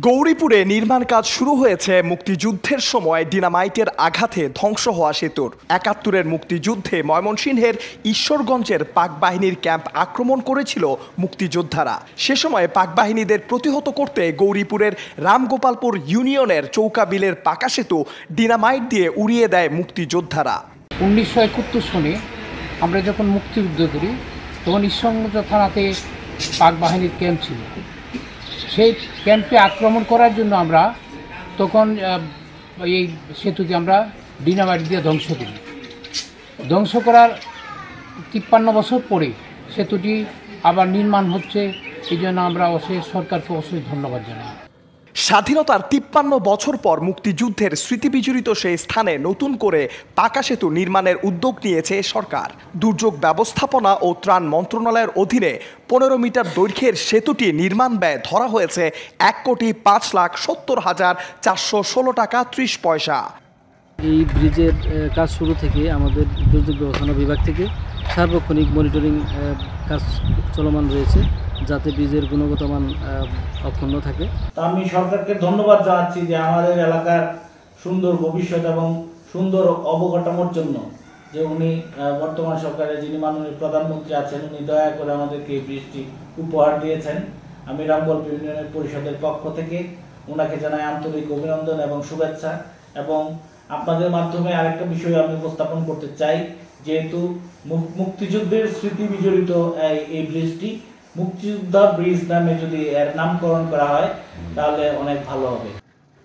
গৌরীপুরে নির্মাণ কাজ শুরু হয়েছে মুক্তিযুদ্ধের সময় ডিনামাইটের আঘাতে ধ্বংস হওয়া সেতুর। ৭১-এর মুক্তিযুদ্ধে ময়মনসিংহের ঈশ্বরগঞ্জের পাক বাহিনীর ক্যাম্প আক্রমণ করেছিল মুক্তিযোদ্ধারা। সে সময় পাক বাহিনীদের প্রতিহত করতে গৌরীপুরের রামগোপালপুর ইউনিয়নের চৌকাবিলের পাকা সেতু ডিনামাইট দিয়ে উড়িয়ে দেয় মুক্তিযোদ্ধারা। ১৯৭১ সনে আমরা যখন মুক্তিযুদ্ধ করি তখন ঈশ্বরগঞ্জ থানাতে পাক বাহিনীর ক্যাম্প ছিল। সেই ক্যাম্পে আক্রমণ করার জন্য আমরা তখন এই সেতুকে আমরা ডিনামাইট দিয়ে ধ্বংস করি। ধ্বংস করার ৫৩ বছর পরে সেতুটি আবার নির্মাণ হচ্ছে, এই জন্য আমরা সরকারকে অবশ্যই ধন্যবাদ জানাই। স্বাধীনতার ৫৩ বছর পর মুক্তিযুদ্ধের স্মৃতিবিজড়িত সেই স্থানে নতুন করে পাকা সেতু নির্মাণের উদ্যোগ নিয়েছে সরকার। দুর্যোগ ব্যবস্থাপনা ও ত্রাণ মন্ত্রণালয়ের অধীনে ১৫ মিটার দৈর্ঘ্যের সেতুটি নির্মাণ ব্যয় ধরা হয়েছে ১,৫,৭০,৪১৬ টাকা ৩০ পয়সা। এই ব্রিজের কাজ শুরু থেকে আমাদের দুর্যোগ ব্যবস্থাপনা বিভাগ থেকে সার্বক্ষণিক মনিটরিং কাজ চলমান রয়েছে, যাতে ব্রিজের গুণগত মান অক্ষুণ্ণ থাকে। আমি সরকারকে ধন্যবাদ জানাচ্ছি যে আমাদের এলাকার সুন্দর ভবিষ্যৎ এবং সুন্দর অবকাঠামোর জন্য যে উনি বর্তমান সরকারের যিনি মাননীয় প্রধানমন্ত্রী আছেন, উনি দয়া করে আমাদেরকে এই ব্রিজটি উপহার দিয়েছেন। আমি রামগোপালপুর ইউনিয়নের পরিষদের পক্ষ থেকে ওনাকে জানাই আন্তরিক অভিনন্দন এবং শুভেচ্ছা। এবং আপনাদের মাধ্যমে আরেকটা বিষয় আমি উপস্থাপন করতে চাই, যেহেতু মুক্তিযুদ্ধের স্মৃতি বিজড়িত এই ব্রিজটি মুক্তিযোদ্ধা ব্রিজ নামে যদি এর নামকরণ করা হয় তাহলে অনেক ভালো হবে।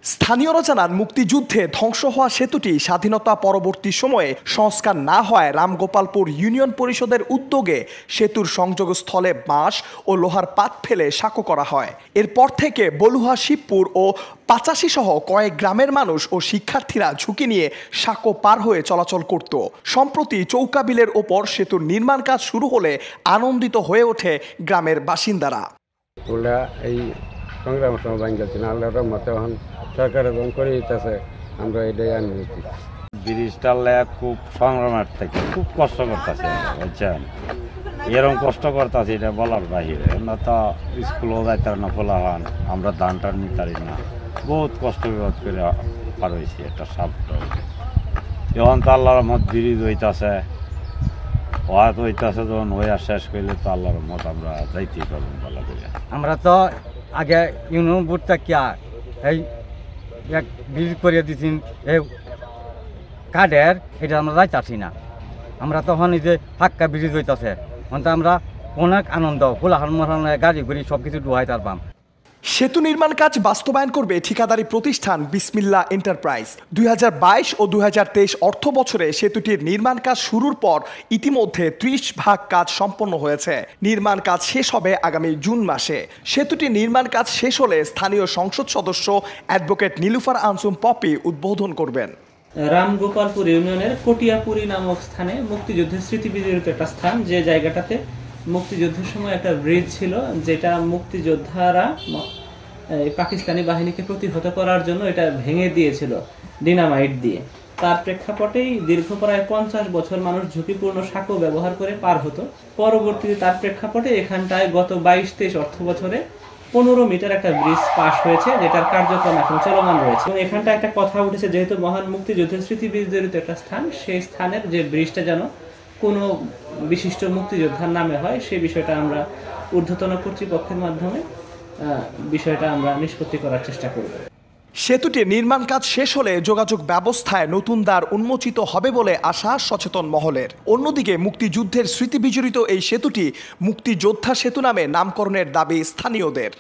স্থানীয়রা জানান, মুক্তিযুদ্ধে ধ্বংস হওয়া সেতুটি স্বাধীনতা পরবর্তী সময়ে সংস্কার না হয় রামগোপালপুর ইউনিয়ন পরিষদের উদ্যোগে সেতুর সংযোগস্থলে বাঁশ ও লোহার পাত ফেলে সাঁকো করা হয়। এরপর থেকে বলুহা, শিবপুর ও ৮৫ সহ কয়েক গ্রামের মানুষ ও শিক্ষার্থীরা ঝুঁকি নিয়ে সাঁকো পার হয়ে চলাচল করত। সম্প্রতি চৌকাবিলের ওপর সেতুর নির্মাণ কাজ শুরু হলে আনন্দিত হয়ে ওঠে গ্রামের বাসিন্দারা। সংগ্রামের সময় ভাঙ গেছে না, আল্লাহর রহমতে এখন সরকারের যখন করে দিতেছে, আমরা এটাই আনন্দিত। ব্রিজটা খুব সংগ্রামের থেকে খুব কষ্ট করতেছে, বুঝছেন, এরকম কষ্ট করতেছে এটা বলার বাহিরে। আমরা তো স্কুলও যাইতে না, ফোলা হন, আমরা ধান টান নিতারি না, বহুত কষ্ট বিরোধ করে পার হয়েছি একটা সাপটা। যখন তো আল্লাহর রহমত ব্রিজ হইতেছে, ওয়াত হইতেছে, যখন হইয়া শেষ করলে তো আল্লাহর রহমত আমরা যাইতেই পারবেন বলা করে। আমরা তো আগে ইউনিয়ন বোর্ডটা কিয়া এই এক ব্রিজ করিয়ে দিচ্ছেন এই কাঠের, এটা আমরা যাইতে আসি না। আমরা তখন এই যে ফাঁকা ব্রিজ হইতেছে, আমরা অনেক আনন্দ, কোলাহল মহলায় গাড়ি ঘুরি সব কিছু ডুয়াই পারবাম। সেতু নির্মাণ কাজ বাস্তবায়ন করবে ঠিকাদারি প্রতিষ্ঠান বিসমিল্লাহ এন্টারপ্রাইজ। ২০২২ ও ২০২৩ অর্থ বছরে সেতুটির নির্মাণ কাজ শুরুর পর ইতিমধ্যে ৩০% কাজ সম্পন্ন হয়েছে। নির্মাণ কাজ শেষ হবে আগামী জুন মাসে। সেতুটির নির্মাণ কাজ শেষ হলে স্থানীয় সংসদ সদস্য অ্যাডভোকেট নীলুফার আনসুম পপি উদ্বোধন করবেন। রামগোপালপুর ইউনিয়নের কটিয়াপুরি নামক স্থানে মুক্তিযুদ্ধের স্মৃতিবিজড়িত একটা স্থান, যে জায়গাটাতে মুক্তিযুদ্ধের সময় একটা ব্রিজ ছিল, যেটা মুক্তিযোদ্ধারা পাকিস্তানি বাহিনীকে প্রতিহত করার জন্য এটা ভেঙে দিয়েছিল ডিনামাইট দিয়ে। তার প্রেক্ষাপটেই দীর্ঘ প্রায় ৫০ বছর মানুষ ঝুঁকিপূর্ণ সাঁকো ব্যবহার করে পার হতো। পরবর্তীতে তার প্রেক্ষাপটে এখানটায় গত ২২-২৩ অর্থ বছরে ১৫ মিটার একটা ব্রিজ পাস হয়েছে, যেটার কার্যক্রম এখন চলমান রয়েছে। এবং এখানটা একটা কথা উঠেছে, যেহেতু মহান মুক্তিযুদ্ধের স্মৃতি বিজড়িত একটা স্থান, সেই স্থানের যে ব্রিজটা যেন কোনো বিশিষ্ট মুক্তিযোদ্ধার নামে হয়, সেই বিষয়টা আমরা ঊর্ধ্বতন কর্তৃপক্ষের মাধ্যমে বিষয়টা আমরা নিষ্পত্তি করার চেষ্টা করব। সেতুটির নির্মাণ কাজ শেষ হলে যোগাযোগ ব্যবস্থায় নতুন দ্বার উন্মোচিত হবে বলে আশা সচেতন মহলের। অন্যদিকে মুক্তিযুদ্ধের স্মৃতিবিজড়িত এই সেতুটি মুক্তিযোদ্ধা সেতু নামে নামকরণের দাবি স্থানীয়দের।